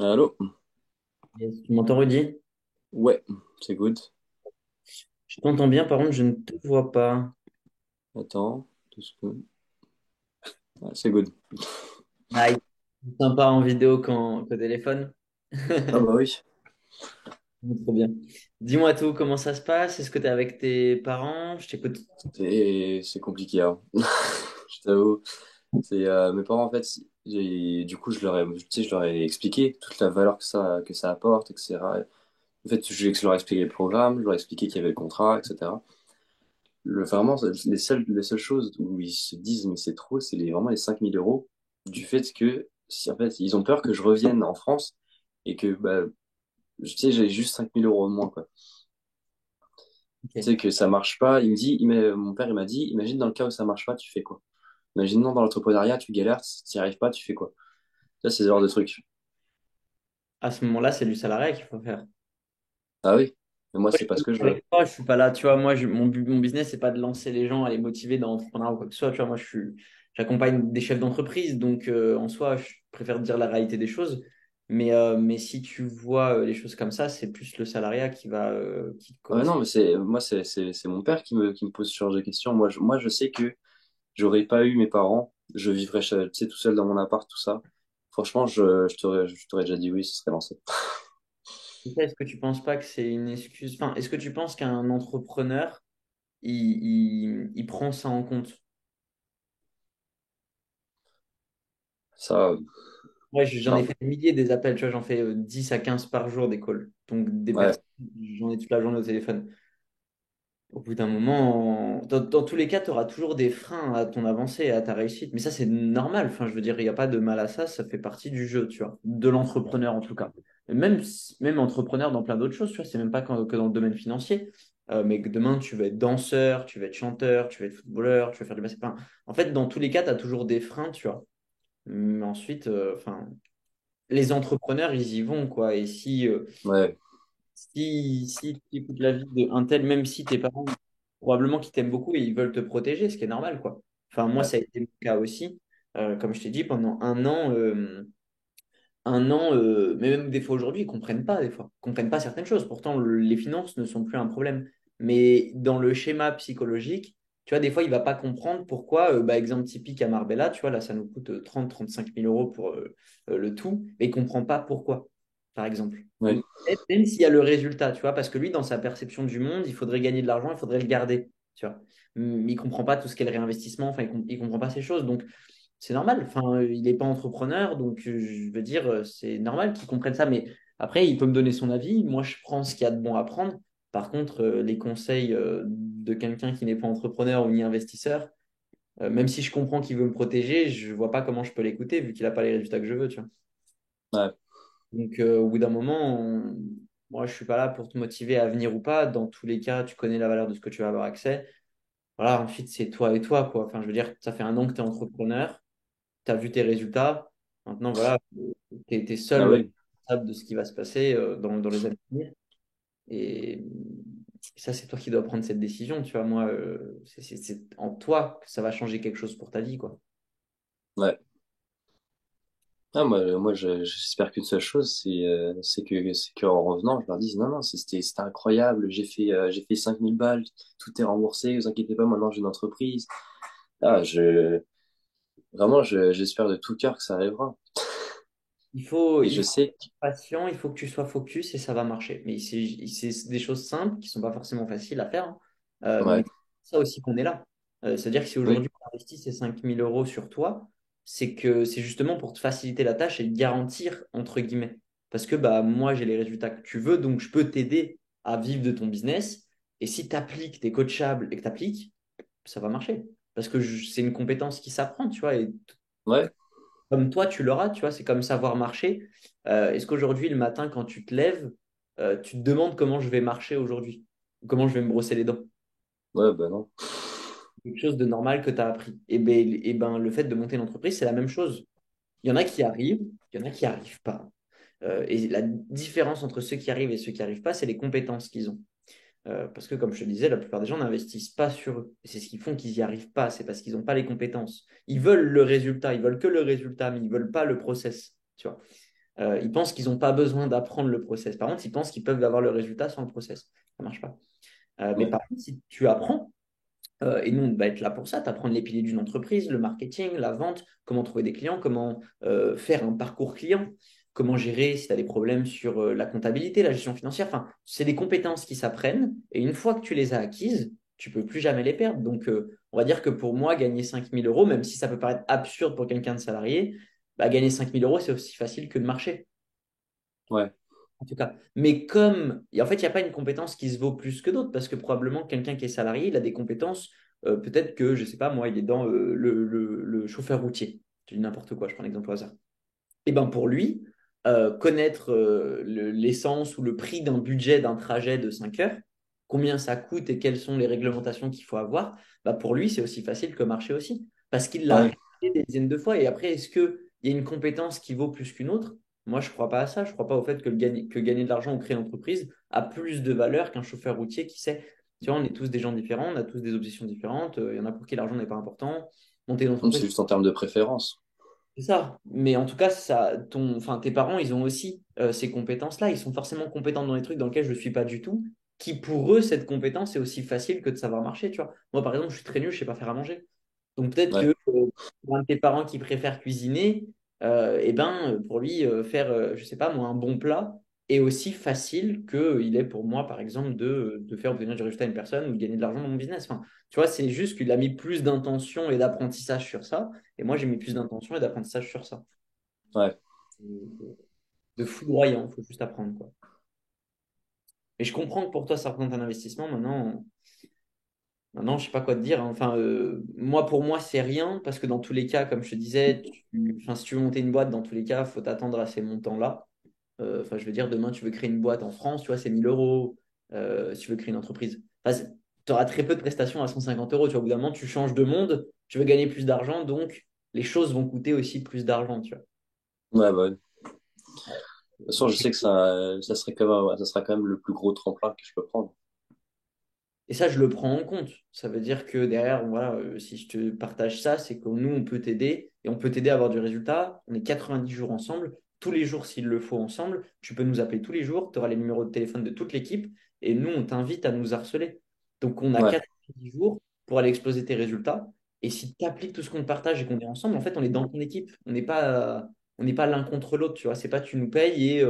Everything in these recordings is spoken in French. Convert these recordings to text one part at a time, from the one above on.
Allô? Yes. Tu m'entends, Rudy? Ouais, c'est good. Je t'entends bien, par contre, je ne te vois pas. Attends, 2 secondes. Ah, c'est good. Aïe. Sympa en vidéo qu'au téléphone. Ah bah oui, Trop bien. Dis-moi tout, comment ça se passe? Est-ce que tu es avec tes parents? Je t'écoute. c'est compliqué, hein. Je t'avoue. C'est mes parents en fait, du coup je leur ai, tu sais, je leur ai expliqué toute la valeur que ça apporte, etc. En fait, je leur ai expliqué le programme, je leur ai expliqué qu'il y avait le contrat, etc. Vraiment, les seules choses où ils se disent mais c'est trop, c'est vraiment les 5 000 € du fait que si en fait ils ont peur que je revienne en France et que bah, tu sais, j'ai juste 5 000 € de moins, quoi. Tu sais Ok. que ça marche pas. Mon père, il m'a dit, imagine dans le cas où ça marche pas, tu fais quoi? Imaginons dans l'entrepreneuriat, tu galères, si tu n'y arrives pas, tu fais quoi? Ça, c'est ce genre de truc. À ce moment-là, c'est du salariat qu'il faut faire. Ah oui, mais moi, Moi, c'est pas ce que je veux. avec toi, je suis pas là. Tu vois, moi, mon business, c'est pas de lancer les gens, à les motiver dans l'entrepreneuriat ou quoi que ce soit. Tu vois, moi, j'accompagne des chefs d'entreprise. Donc, en soi, je préfère dire la réalité des choses. Mais si tu vois les choses comme ça, c'est plus le salariat qui te Ah correspond. non, mais c'est mon père qui me pose ce genre de questions. Moi, je sais que j'aurais pas eu mes parents, je vivrais, tu sais, tout seul dans mon appart, tout ça. Franchement, je t'aurais déjà dit oui, ce serait lancé. Et ça, est-ce que tu penses pas que c'est une excuse? Enfin, est-ce que tu penses qu'un entrepreneur, il prend ça en compte? Ça, Moi, j'en ai non. fait des milliers des appels, tu vois, j'en fais 10 à 15 par jour des calls. Donc, des Ouais. personnes, j'en ai toute la journée au téléphone. Au bout d'un moment, dans tous les cas, tu auras toujours des freins à ton avancée, à ta réussite. Mais ça, c'est normal. Enfin, je veux dire, il n'y a pas de mal à ça. Ça fait partie du jeu, tu vois, de l'entrepreneur en tout cas. Et même entrepreneur dans plein d'autres choses, tu vois, c'est même pas que dans le domaine financier. Mais que demain, tu vas être danseur, tu vas être chanteur, tu vas être footballeur, tu vas faire du basket. Enfin, en fait, dans tous les cas, tu as toujours des freins, tu vois. Mais ensuite, enfin, les entrepreneurs, ils y vont, quoi. Et Ouais. si tu écoutes l'avis d'un tel, même si tes parents, probablement qu'ils t'aiment beaucoup et ils veulent te protéger, ce qui est normal, quoi. Enfin, moi, Ouais. ça a été mon cas aussi. Comme je t'ai dit, pendant un an, mais même des fois aujourd'hui, ils comprennent pas, des fois. Ils comprennent pas certaines choses. Pourtant, les finances ne sont plus un problème. Mais dans le schéma psychologique, tu vois, des fois, il va pas comprendre pourquoi, exemple typique à Marbella, tu vois, là, ça nous coûte 30 35 000 € pour le tout, mais il comprend pas pourquoi, par exemple. Ouais. Même s'il y a le résultat, tu vois, parce que lui, dans sa perception du monde, il faudrait gagner de l'argent, il faudrait le garder, tu vois. Mais il comprend pas tout ce qu'est le réinvestissement, enfin, il comprend pas ces choses. Donc, c'est normal. Enfin, il n'est pas entrepreneur, donc je veux dire, c'est normal qu'il comprenne ça. Mais après, il peut me donner son avis. Moi, je prends ce qu'il y a de bon à prendre. Par contre, les conseils de quelqu'un qui n'est pas entrepreneur ou ni investisseur, même si je comprends qu'il veut me protéger, je vois pas comment je peux l'écouter vu qu'il n'a pas les résultats que je veux, tu vois. Ouais. Donc, au bout d'un moment, moi, je suis pas là pour te motiver à venir ou pas. Dans tous les cas, tu connais la valeur de ce que tu vas avoir accès. Voilà, ensuite, c'est toi et toi, quoi. Enfin, je veux dire, ça fait un an que tu es entrepreneur, tu as vu tes résultats. Maintenant, voilà, tu es Ah seul oui. responsable de ce qui va se passer dans les années à venir. Et ça, c'est toi qui dois prendre cette décision. Tu vois, moi, c'est en toi que ça va changer quelque chose pour ta vie, quoi. Ouais. Ah, moi j'espère qu'une seule chose, c'est qu'en revenant, je leur dise non, non, c'était incroyable, j'ai fait 5 000 balles, tout est remboursé, vous inquiétez pas, maintenant j'ai une entreprise. Ah, vraiment, j'espère de tout cœur que ça arrivera. Et Il je faut sais être patient, il faut que tu sois focus et ça va marcher. Mais c'est des choses simples qui sont pas forcément faciles à faire, hein. Mais ouais, c'est ça aussi qu'on est là. C'est-à-dire que si oui, aujourd'hui on investit ces 5 000 € sur toi, c'est que c'est justement pour te faciliter la tâche et te garantir, entre guillemets. Parce que bah, moi, j'ai les résultats que tu veux, donc je peux t'aider à vivre de ton business. Et si tu appliques, tu es coachable et que tu appliques, ça va marcher. Parce que c'est une compétence qui s'apprend, tu vois. Et ouais, comme toi, tu l'auras, tu vois, c'est comme savoir marcher. Est-ce qu'aujourd'hui, le matin, quand tu te lèves, tu te demandes comment je vais marcher aujourd'hui? Comment je vais me brosser les dents? ouais, bah non. Quelque chose de normal que tu as appris. Et ben, le fait de monter une entreprise, c'est la même chose. Il y en a qui arrivent, il y en a qui n'y arrivent pas. Et la différence entre ceux qui arrivent et ceux qui n'y arrivent pas, c'est les compétences qu'ils ont. Parce que, comme je te disais, la plupart des gens n'investissent pas sur eux. Et c'est ce qui font qu'ils n'y arrivent pas. C'est parce qu'ils n'ont pas les compétences. Ils veulent le résultat, ils veulent que le résultat, mais ils ne veulent pas le process. Tu vois. Ils pensent qu'ils n'ont pas besoin d'apprendre le process. Par contre, ils pensent qu'ils peuvent avoir le résultat sans le process. Ça ne marche pas. Mais Ouais. par contre, si tu apprends, et nous, on va être là pour ça, t'apprendre les piliers d'une entreprise, le marketing, la vente, comment trouver des clients, comment faire un parcours client, comment gérer si tu as des problèmes sur la comptabilité, la gestion financière. Enfin, c'est des compétences qui s'apprennent et une fois que tu les as acquises, tu peux plus jamais les perdre. Donc, on va dire que pour moi, gagner 5 000 euros, même si ça peut paraître absurde pour quelqu'un de salarié, bah, gagner 5 000 euros, c'est aussi facile que de marcher Ouais. en tout cas. Mais comme, et en fait, il n'y a pas une compétence qui se vaut plus que d'autres, parce que probablement quelqu'un qui est salarié, il a des compétences, peut-être que, je ne sais pas, moi, il est dans le chauffeur routier. Je dis n'importe quoi, je prends un exemple au hasard. Et ben pour lui, connaître l'essence ou le prix d'un budget d'un trajet de 5 heures, combien ça coûte et quelles sont les réglementations qu'il faut avoir, bah pour lui, c'est aussi facile que marcher aussi. Parce qu'il l'a Ouais. répété des dizaines de fois. Et après, est-ce qu'il y a une compétence qui vaut plus qu'une autre? Moi, je ne crois pas à ça. Je ne crois pas au fait que gagner de l'argent ou créer une entreprise a plus de valeur qu'un chauffeur routier qui sait. Tu vois, on est tous des gens différents, on a tous des obsessions différentes. Il y en a pour qui l'argent n'est pas important. Monter une Donc, c'est entreprise, juste en termes de préférence. c'est ça. Mais en tout cas, enfin, tes parents, ils ont aussi ces compétences-là. Ils sont forcément compétents dans les trucs dans lesquels je ne suis pas du tout. Qui pour eux, cette compétence, c'est aussi facile que de savoir marcher, tu vois. Moi, par exemple, je suis très nul, je ne sais pas faire à manger. Donc peut-être Ouais. que pour un de tes parents qui préfère cuisiner, eh ben, pour lui, faire, je sais pas moi, un bon plat est aussi facile qu'il est pour moi, par exemple, de faire obtenir du résultat à une personne ou de gagner de l'argent dans mon business. Enfin, tu vois, c'est juste qu'il a mis plus d'intention et d'apprentissage sur ça, et moi, j'ai mis plus d'intention et d'apprentissage sur ça. Ouais. De foudroyant, il faut juste apprendre, quoi. Et je comprends que pour toi, ça représente un investissement. Maintenant, je sais pas quoi te dire, hein. Enfin, moi, pour moi, c'est rien parce que dans tous les cas, comme je te disais, enfin, si tu veux monter une boîte, dans tous les cas, il faut t'attendre à ces montants-là. Enfin, je veux dire, demain, tu veux créer une boîte en France, tu vois, c'est 1000 euros. Si tu veux créer une entreprise, enfin, tu auras très peu de prestations à 150 euros. Tu vois, au bout d'un moment, tu changes de monde, tu veux gagner plus d'argent, donc les choses vont coûter aussi plus d'argent, tu vois. Ouais, bah, ouais. De toute façon, je Et, sais que ça serait quand même, ouais, ça sera quand même le plus gros tremplin que je peux prendre. et ça, je le prends en compte. Ça veut dire que derrière, voilà, si je te partage ça, c'est que nous, on peut t'aider et on peut t'aider à avoir du résultat. On est 90 jours ensemble, tous les jours s'il le faut ensemble. Tu peux nous appeler tous les jours, tu auras les numéros de téléphone de toute l'équipe et nous, on t'invite à nous harceler. Donc, on a Ouais. 90 jours pour aller exploser tes résultats. Et si tu appliques tout ce qu'on te partage et qu'on est ensemble, en fait, on est dans ton équipe. On n'est pas l'un contre l'autre, tu vois. C'est pas tu nous payes et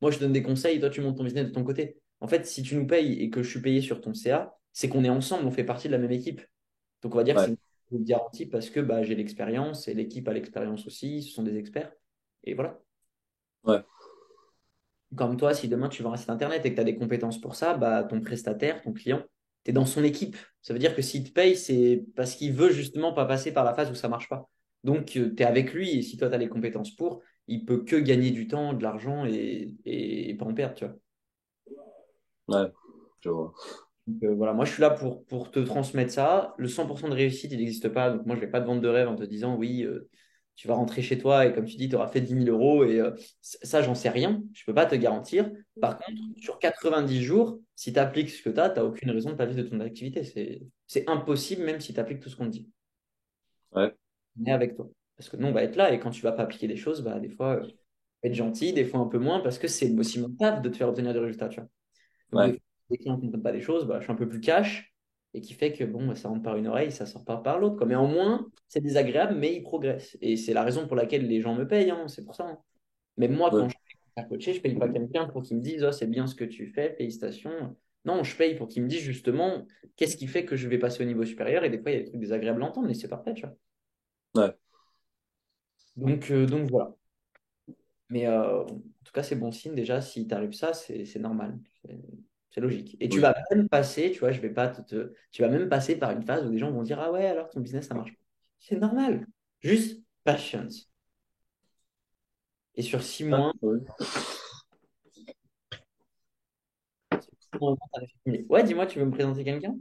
moi, je donne des conseils et toi, tu montes ton business de ton côté. En fait, si tu nous payes et que je suis payé sur ton CA, c'est qu'on est ensemble, on fait partie de la même équipe. Donc on va dire que c'est Ouais. une garantie parce que bah, j'ai l'expérience et l'équipe a l'expérience aussi, ce sont des experts. Et voilà. Ouais. Comme toi, si demain tu vends un site internet et que tu as des compétences pour ça, bah, ton prestataire, ton client, tu es dans son équipe. Ça veut dire que s'il te paye, c'est parce qu'il veut justement pas passer par la phase où ça marche pas. Donc tu es avec lui et si toi tu as les compétences pour, il peut que gagner du temps, de l'argent et pas en perdre, tu vois. Ouais. Je vois. Donc, voilà, moi je suis là pour te transmettre ça. Le 100% de réussite, il n'existe pas. Donc moi je vais pas te vendre de rêve en te disant oui, tu vas rentrer chez toi et comme tu dis, tu auras fait 10 000 euros. Et ça, j'en sais rien. Je peux pas te garantir. Par contre, sur 90 jours, si tu appliques ce que tu as, tu n'as aucune raison de pas vivre de ton activité. C'est impossible même si tu appliques tout ce qu'on te dit. Ouais. On est avec toi. Parce que nous, on va être là et quand tu vas pas appliquer des choses, bah, des fois, être gentil, des fois un peu moins parce que c'est aussi mon taf de te faire obtenir des résultats, tu vois. Donc, des Ouais. fois, les clients ne comprennent pas des choses, bah, je suis un peu plus cash et qui fait que bon, bah, ça rentre par une oreille, ça sort pas par l'autre, quoi. Mais en moins, c'est désagréable, mais ils progressent. Et c'est la raison pour laquelle les gens me payent, hein, c'est pour ça, hein. Même moi, Ouais. quand je paye pour faire coacher, je paye pas quelqu'un pour qu'il me dise, oh, c'est bien ce que tu fais, félicitations. Non, je paye pour qu'il me dise justement qu'est-ce qui fait que je vais passer au niveau supérieur. Et des fois, il y a des trucs désagréables à entendre, mais c'est parfait, tu vois. Ouais. Donc voilà. Mais en tout cas, c'est bon signe déjà. Si t'arrives ça, c'est normal. C'est logique. Et tu Oui. vas même passer, tu vois, je vais pas tu vas même passer par une phase où des gens vont dire, ah ouais, alors ton business, ça marche pas. C'est normal. Juste patience. Et sur 6 mois, Ouais. 6 mois, t'arrives à cumuler. Ouais, dis-moi, tu veux me présenter quelqu'un?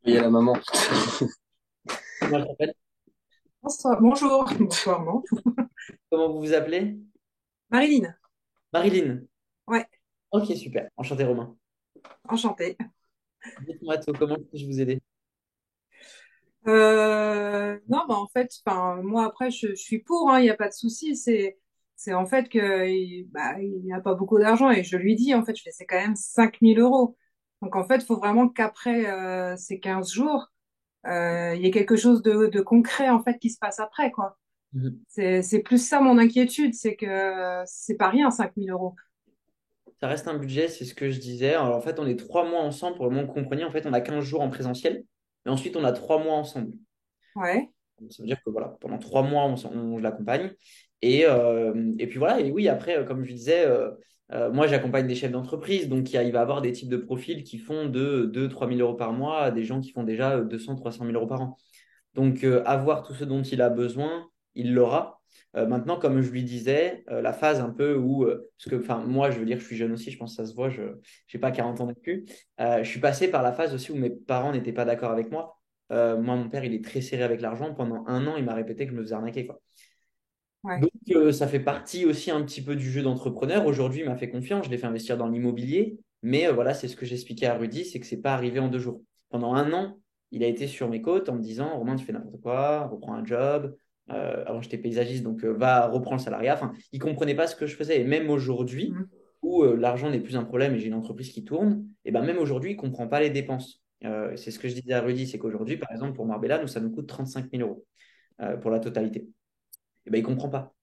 Il y a la maman. Moi, je t'appelle. Bonsoir, bonjour, bonsoir, non. Comment vous vous appelez? Marilyn, Marilyn. ouais, Ok, super. Enchanté, Romain. enchantée. Dites-moi, Tho, comment puis-je vous aider? Non, bah en fait, enfin, moi après, je suis pour, il n'y a pas de souci. C'est en fait il n'a pas beaucoup d'argent et je lui dis, en fait, je fais, c'est quand même 5 000 euros. Donc, en fait, il faut vraiment qu'après ces 15 jours, il y ait quelque chose de concret, en fait, qui se passe après, quoi. Mhm. C'est plus ça mon inquiétude, c'est que c'est pas rien, 5 000 euros. Ça reste un budget, c'est ce que je disais. Alors, en fait, on est 3 mois ensemble pour le moment que vous compreniez. En fait, on a 15 jours en présentiel, mais ensuite, on a 3 mois ensemble. Ouais, Donc, ça veut dire que voilà, pendant 3 mois, je l'accompagne. Et puis voilà, et oui, après, comme je disais, moi, j'accompagne des chefs d'entreprise. Donc, il va y avoir des types de profils qui font de 2 000 à 3 000 euros par mois à des gens qui font déjà 200 à 300 000 euros par an. Donc, avoir tout ce dont il a besoin, il l'aura. Maintenant, comme je lui disais, la phase un peu où, parce que, enfin, moi, je veux dire, je suis jeune aussi, je pense que ça se voit, je n'ai pas 40 ans non plus. Je suis passé par la phase aussi où mes parents n'étaient pas d'accord avec moi. Moi, mon père, il est très serré avec l'argent. Pendant un an, il m'a répété que je me faisais arnaquer, quoi. ouais, Donc, ça fait partie aussi un petit peu du jeu d'entrepreneur. Aujourd'hui, il m'a fait confiance, je l'ai fait investir dans l'immobilier. Mais voilà, c'est ce que j'expliquais à Rudy, c'est que c'est pas arrivé en 2 jours. Pendant un an, il a été sur mes côtes en me disant, Romain, tu fais n'importe quoi, reprends un job. Avant, j'étais paysagiste, donc va, reprends le salariat. Enfin, il comprenait pas ce que je faisais. Et même aujourd'hui, mhm, où l'argent n'est plus un problème et j'ai une entreprise qui tourne, et ben même aujourd'hui, il comprend pas les dépenses. C'est ce que je disais à Rudy, c'est qu'aujourd'hui, par exemple, pour Marbella, ça nous coûte 35 000 euros pour la totalité. Et ben, il comprend pas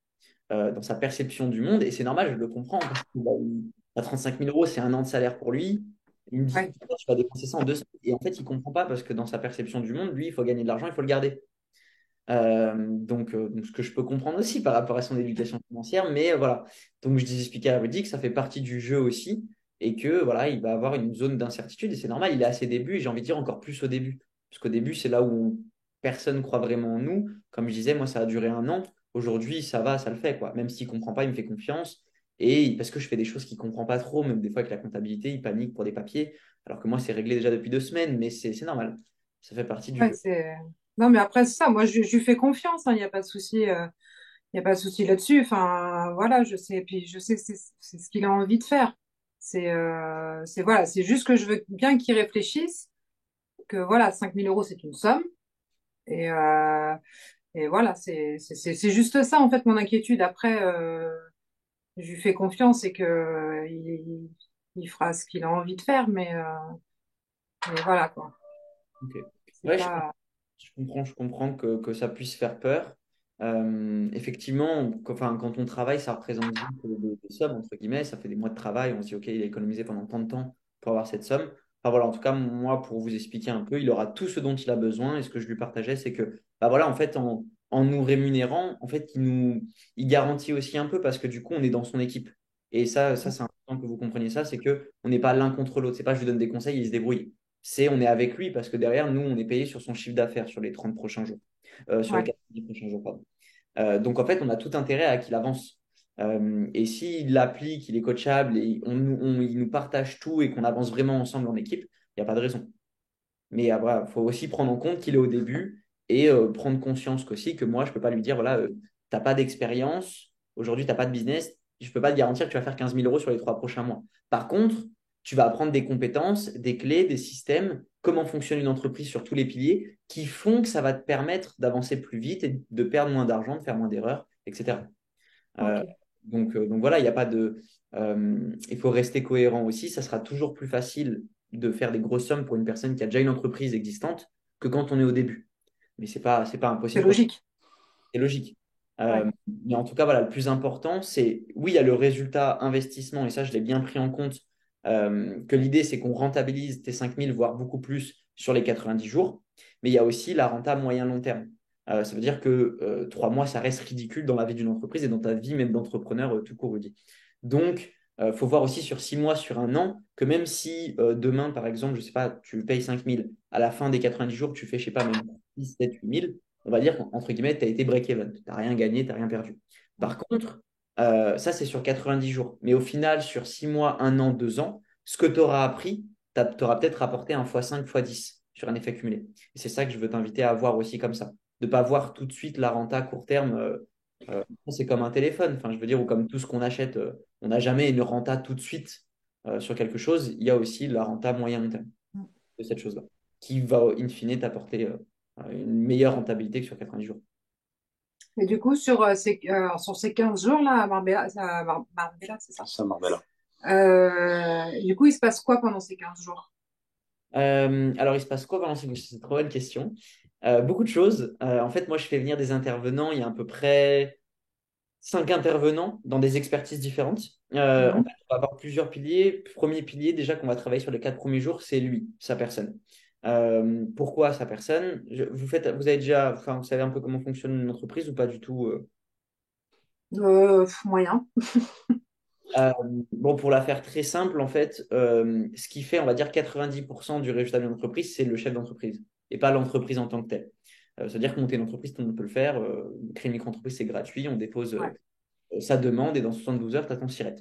dans sa perception du monde. Et c'est normal, je le comprends, parce que bah, 35 000 euros, c'est un an de salaire pour lui. Il me dit, ouais, tu vas dépenser ça en 2 semaines. Et en fait, il ne comprend pas parce que dans sa perception du monde, lui, il faut gagner de l'argent, il faut le garder. Donc, ce que je peux comprendre aussi par rapport à son éducation financière, mais voilà. Donc, je expliquais à Rudy que ça fait partie du jeu aussi et que voilà, il va avoir une zone d'incertitude et c'est normal, il est à ses débuts et j'ai envie de dire encore plus au début. Parce qu'au début, c'est là où personne ne croit vraiment en nous. Comme je disais, moi, ça a duré un an. Aujourd'hui, ça va, ça le fait, quoi. Même s'il ne comprend pas, il me fait confiance. Et parce que je fais des choses qu'il ne comprend pas trop, même des fois avec la comptabilité, il panique pour des papiers, alors que moi, c'est réglé déjà depuis 2 semaines, mais c'est normal. Ça fait partie du ouais, jeu. non, mais après, c'est ça, moi, je lui fais confiance, hein, il n'y a pas de souci, il n'y a pas de souci là-dessus. Enfin, voilà, je sais, puis je sais que c'est ce qu'il a envie de faire. Voilà, c'est juste que je veux bien qu'il réfléchisse, que voilà, 5 000 euros, c'est une somme. Et, euh, et voilà, c'est juste ça, en fait, mon inquiétude. Après, je lui fais confiance et que il fera ce qu'il a envie de faire, mais voilà, quoi. Ok. C'est Ouais, pas. je comprends que ça puisse faire peur. Effectivement, enfin, quand on travaille, ça représente des sommes, entre guillemets. Ça fait des mois de travail. On se dit, OK, il a économisé pendant tant de temps pour avoir cette somme. Enfin, voilà, en tout cas, moi, pour vous expliquer un peu, il aura tout ce dont il a besoin. Et ce que je lui partageais, c'est que, bah voilà, en fait, en nous rémunérant, en fait, il garantit aussi un peu parce que du coup, on est dans son équipe. Et ça c'est important que vous compreniez ça, c'est que on n'est pas l'un contre l'autre. C'est pas je lui donne des conseils et il se débrouille. C'est on est avec lui parce que derrière, nous, on est payé sur son chiffre d'affaires sur les 30 prochains jours, sur les Ouais, 90 prochains jours, pardon. Donc, en fait, on a tout intérêt à qu'il avance. Et s'il l'applique, il est coachable et il nous partage tout et qu'on avance vraiment ensemble en équipe, il n'y a pas de raison. Mais il faut aussi prendre en compte qu'il est au début et prendre conscience qu'aussi que moi, je ne peux pas lui dire, voilà, tu n'as pas d'expérience, aujourd'hui, tu n'as pas de business, je ne peux pas te garantir que tu vas faire 15 000 euros sur les 3 prochains mois. Par contre, tu vas apprendre des compétences, des clés, des systèmes, comment fonctionne une entreprise sur tous les piliers qui font que ça va te permettre d'avancer plus vite et de perdre moins d'argent, de faire moins d'erreurs, etc. Euh, ok. donc voilà, il n'y a pas de. Il faut rester cohérent aussi. Ça sera toujours plus facile de faire des grosses sommes pour une personne qui a déjà une entreprise existante que quand on est au début. Mais c'est pas C'est impossible quand logique. c'est logique. Ouais, Mais en tout cas, voilà, le plus important, c'est oui, il y a le résultat investissement, et ça, je l'ai bien pris en compte, que l'idée, c'est qu'on rentabilise tes 5 000 voire beaucoup plus sur les 90 jours. Mais il y a aussi la renta moyen-long terme. Ça veut dire que 3 mois, ça reste ridicule dans la vie d'une entreprise et dans ta vie même d'entrepreneur tout court, Rudy. Donc, il faut voir aussi sur 6 mois, sur un an, que même si demain, par exemple, je sais pas, tu payes 5 000 à la fin des 90 jours, tu fais, je sais pas, même 6 7 8 000, on va dire qu'entre guillemets, tu as été break-even. Tu n'as rien gagné, tu n'as rien perdu. Par contre, ça, c'est sur 90 jours. Mais au final, sur 6 mois, un an, 2 ans, ce que tu auras appris, tu auras peut-être rapporté un x5, x10 sur un effet cumulé. Et c'est ça que je veux t'inviter à voir aussi comme ça. De ne pas voir tout de suite la renta à court terme. C'est comme un téléphone, enfin, je veux dire, ou comme tout ce qu'on achète. On n'a jamais une renta tout de suite sur quelque chose. Il y a aussi la renta moyen long terme de cette chose-là, qui va in fine t'apporter une meilleure rentabilité que sur 90 jours. Et du coup, sur ces 15 jours-là, Marbella, c'est ça. Ça, Marbella. Du coup, il se passe quoi pendant ces 15 jours? Alors, il se passe quoi pendant ces C'est une trop bonne question. Beaucoup de choses. En fait, moi, je fais venir des intervenants. Il y a à peu près 5 intervenants dans des expertises différentes. En fait, Mhm. on va avoir plusieurs piliers. Premier pilier, déjà, qu'on va travailler sur les 4 premiers jours, c'est lui, sa personne. Pourquoi sa personne? Vous avez déjà, enfin, vous savez un peu comment fonctionne une entreprise ou pas du tout? Moyen. Euh, bon, pour la faire très simple, en fait, ce qui fait, on va dire, 90% du résultat d'une entreprise, c'est le chef d'entreprise et pas l'entreprise en tant que telle. C'est-à-dire que monter une entreprise, tout le monde peut le faire. Créer une micro-entreprise, c'est gratuit. On dépose Ouais. sa demande et dans 72 heures, tu as ton SIRET.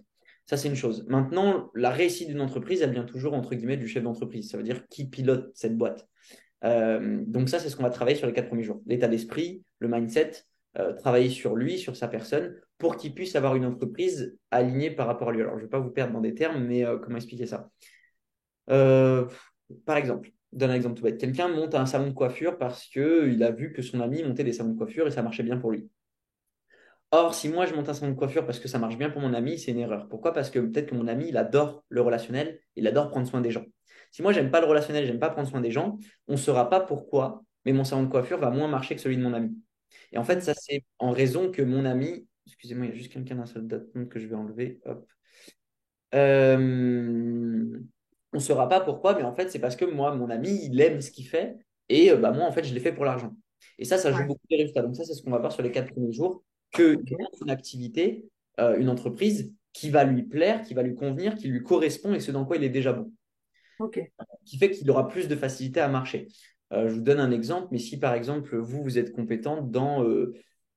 Ça, c'est une chose. Maintenant, la réussite d'une entreprise, elle vient toujours, entre guillemets, du chef d'entreprise. Ça veut dire qui pilote cette boîte. Donc ça, c'est ce qu'on va travailler sur les 4 premiers jours. L'état d'esprit, le mindset, travailler sur lui, sur sa personne, pour qu'il puisse avoir une entreprise alignée par rapport à lui. Alors, je ne vais pas vous perdre dans des termes, mais comment expliquer ça? Euh, Par exemple, je donne un exemple tout bête. Quelqu'un monte un salon de coiffure parce qu'il a vu que son ami montait des salons de coiffure et ça marchait bien pour lui. Or, si moi je monte un salon de coiffure parce que ça marche bien pour mon ami, c'est une erreur. Pourquoi? Parce que peut-être que mon ami, il adore le relationnel, il adore prendre soin des gens. Si moi, j'aime pas le relationnel, j'aime pas prendre soin des gens, on ne saura pas pourquoi, mais mon salon de coiffure va moins marcher que celui de mon ami. Et en fait, Mm. ça, c'est en raison que mon ami, excusez-moi, il y a juste quelqu'un dans la salle d'attente que je vais enlever. Hop. On ne saura pas pourquoi, mais en fait, c'est parce que moi, mon ami, il aime ce qu'il fait et bah, moi, en fait, je l'ai fait pour l'argent. Et ça joue Ouais. beaucoup des résultats. Donc, ça, c'est ce qu'on va voir sur les 4 premiers jours, qu'il Ok. lance une activité, une entreprise qui va lui plaire, qui va lui convenir, qui lui correspond et ce dans quoi il est déjà bon, Ok. qui fait qu'il aura plus de facilité à marcher. Je vous donne un exemple, mais si par exemple, vous êtes compétent dans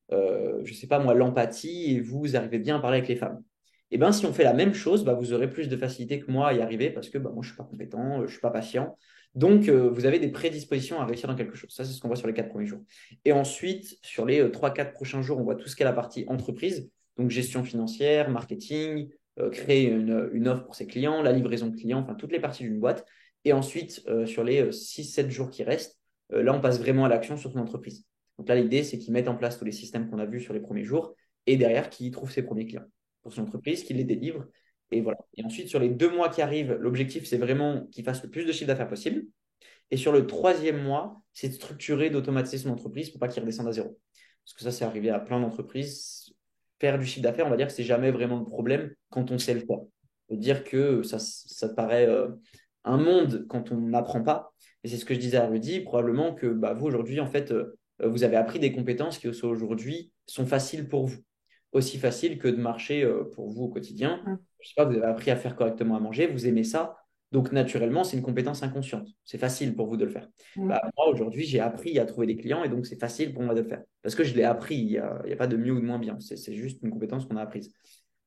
je ne sais pas moi, l'empathie et vous arrivez bien à parler avec les femmes. Et bien, si on fait la même chose, bah, vous aurez plus de facilité que moi à y arriver parce que bah, moi, je ne suis pas compétent, je ne suis pas patient. Donc, vous avez des prédispositions à réussir dans quelque chose. Ça, c'est ce qu'on voit sur les 4 premiers jours. Et ensuite, sur les 3-4 prochains jours, on voit tout ce qu'est la partie entreprise, donc gestion financière, marketing, créer une offre pour ses clients, la livraison de clients, enfin, toutes les parties d'une boîte. Et ensuite, sur les 6-7 jours qui restent, là, on passe vraiment à l'action sur son entreprise. Donc là, l'idée, c'est qu'ils mettent en place tous les systèmes qu'on a vus sur les premiers jours et derrière, qu'ils trouvent ses premiers clients pour son entreprise, qu'ils les délivrent. Et voilà. Et ensuite, sur les 2 mois qui arrivent, l'objectif, c'est vraiment qu'ils fassent le plus de chiffre d'affaires possible. Et sur le troisième mois, c'est de structurer, d'automatiser son entreprise pour pas qu'il redescende à zéro. Parce que ça, c'est arrivé à plein d'entreprises. Faire du chiffre d'affaires, on va dire que c'est jamais vraiment le problème quand on sait le faire. On peut dire que ça paraît un monde quand on n'apprend pas. Et c'est ce que je disais à Rudy, probablement que bah, vous, aujourd'hui, en fait, vous avez appris des compétences qui aujourd'hui sont faciles pour vous. Aussi faciles que de marcher pour vous au quotidien. Mm. Je sais pas, vous avez appris à faire correctement à manger, vous aimez ça. Donc, naturellement, c'est une compétence inconsciente. C'est facile pour vous de le faire. Mm. Bah, moi, aujourd'hui, j'ai appris à trouver des clients et donc c'est facile pour moi de le faire. Parce que je l'ai appris. Il y a pas de mieux ou de moins bien. C'est juste une compétence qu'on a apprise.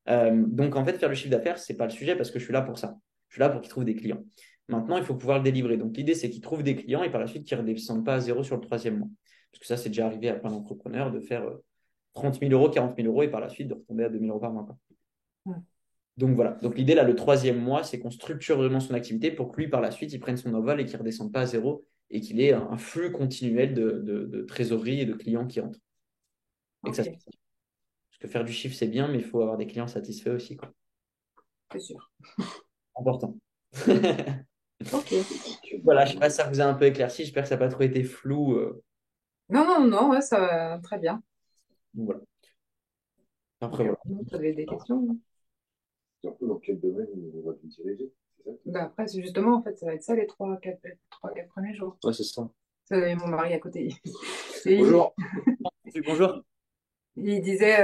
Donc, en fait, faire le chiffre d'affaires, c'est pas le sujet parce que je suis là pour ça. Je suis là pour qu'ils trouvent des clients. Maintenant, il faut pouvoir le délivrer. Donc, l'idée, c'est qu'ils trouvent des clients et par la suite, qu'ils ne redescendent pas à zéro sur le troisième mois. Parce que ça, c'est déjà arrivé à plein d'entrepreneurs de faire 30 000 euros, 40 000 euros et par la suite de retomber à 2 000 euros par mois, quoi. Mm. Donc voilà. Donc l'idée là, le troisième mois, c'est qu'on structure vraiment son activité pour que lui, par la suite, il prenne son envol et qu'il ne redescende pas à zéro et qu'il ait un flux continuel de trésorerie et de clients qui rentrent. Et que ça se Ok. passe. Parce que faire du chiffre, c'est bien, mais il faut avoir des clients satisfaits aussi, quoi. C'est sûr. Important. Ok. Voilà, je ne sais pas si ça vous a un peu éclairci. J'espère que ça n'a pas trop été flou. Non, non, non, ouais, ça va très bien. Donc voilà. Après, Ok. voilà. Vous avez des questions? Hein. C'est un peu dans quel domaine on va te diriger, c'est ça? Bah, après, c'est justement, en fait, ça va être ça les 3, 4 premiers jours. Ouais, c'est ça. C'est mon mari à côté. Et Bonjour. Bonjour. il disait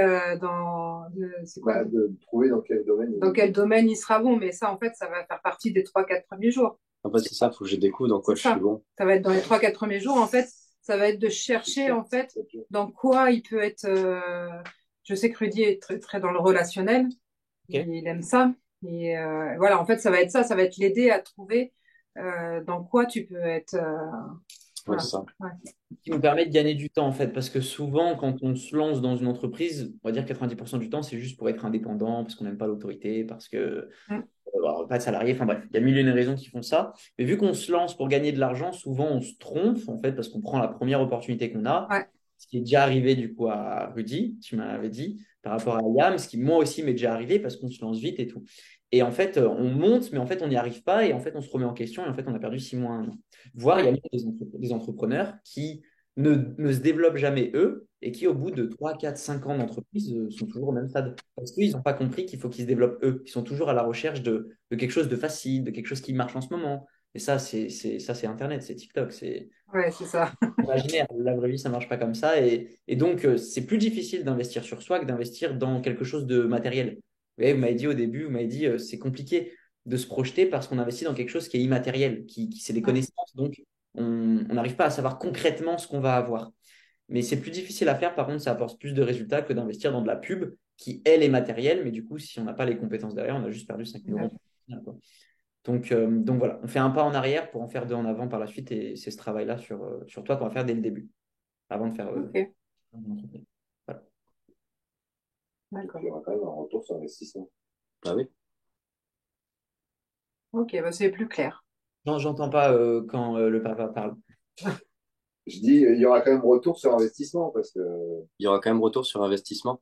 c'est quoi? Bah, de trouver dans quel domaine. Dans quel domaine il sera bon, mais ça, en fait, ça va faire partie des 3, 4 premiers jours. En fait, c'est ça, il faut que je découvre dans quoi C'est je suis ça. bon. Ça va être dans les 3, 4 premiers jours, en fait, ça va être de chercher, en fait, dans quoi il peut être. Je sais que Rudy est très, très dans le relationnel. Ok. Il aime ça. Et voilà, en fait, ça va être ça. Ça va être l'aider à trouver dans quoi tu peux être. Ouais, Voilà. c'est ça. Ouais. Qui nous permet de gagner du temps en fait, parce que souvent quand on se lance dans une entreprise, on va dire 90% du temps, c'est juste pour être indépendant, parce qu'on n'aime pas l'autorité, parce que Mm. pas de salarié, enfin bref, il y a mille et une raisons qui font ça. Mais vu qu'on se lance pour gagner de l'argent, souvent on se trompe en fait, parce qu'on prend la première opportunité qu'on a. Ouais. ce qui est déjà arrivé du coup à Rudy, tu m'avais dit, par rapport à Yam, ce qui moi aussi m'est déjà arrivé parce qu'on se lance vite et tout. Et en fait, on monte, mais en fait, on n'y arrive pas et en fait, on se remet en question et en fait, on a perdu 6 mois, un an. Voire, il y a même des entrepreneurs qui ne se développent jamais eux et qui, au bout de 3 4 5 ans d'entreprise, sont toujours au même stade. Parce qu'ils n'ont pas compris qu'il faut qu'ils se développent eux. Ils sont toujours à la recherche de quelque chose de facile, de quelque chose qui marche en ce moment. Et ça, c'est Internet, c'est TikTok, c'est Ouais, c'est ça. imaginaire. La vraie vie, ça marche pas comme ça. Et donc, c'est plus difficile d'investir sur soi que d'investir dans quelque chose de matériel. Vous m'avez dit au début, vous m'avez dit, c'est compliqué de se projeter parce qu'on investit dans quelque chose qui est immatériel, qui c'est des Ouais. connaissances. Donc, on n'arrive pas à savoir concrètement ce qu'on va avoir. Mais c'est plus difficile à faire. Par contre, ça apporte plus de résultats que d'investir dans de la pub qui, elle, est matérielle. Mais du coup, si on n'a pas les compétences derrière, on a juste perdu 5 000 euros. Donc voilà, on fait un pas en arrière pour en faire deux en avant par la suite. Et c'est ce travail-là sur toi qu'on va faire dès le début, avant de faire Ok, une entreprise. Voilà. Donc, d'accord. il y aura quand même un retour sur investissement. Ah oui. Ok, bah c'est plus clair. Non, j'entends pas quand le papa parle. Je dis, il y aura quand même retour sur investissement parce que Il y aura quand même retour sur investissement.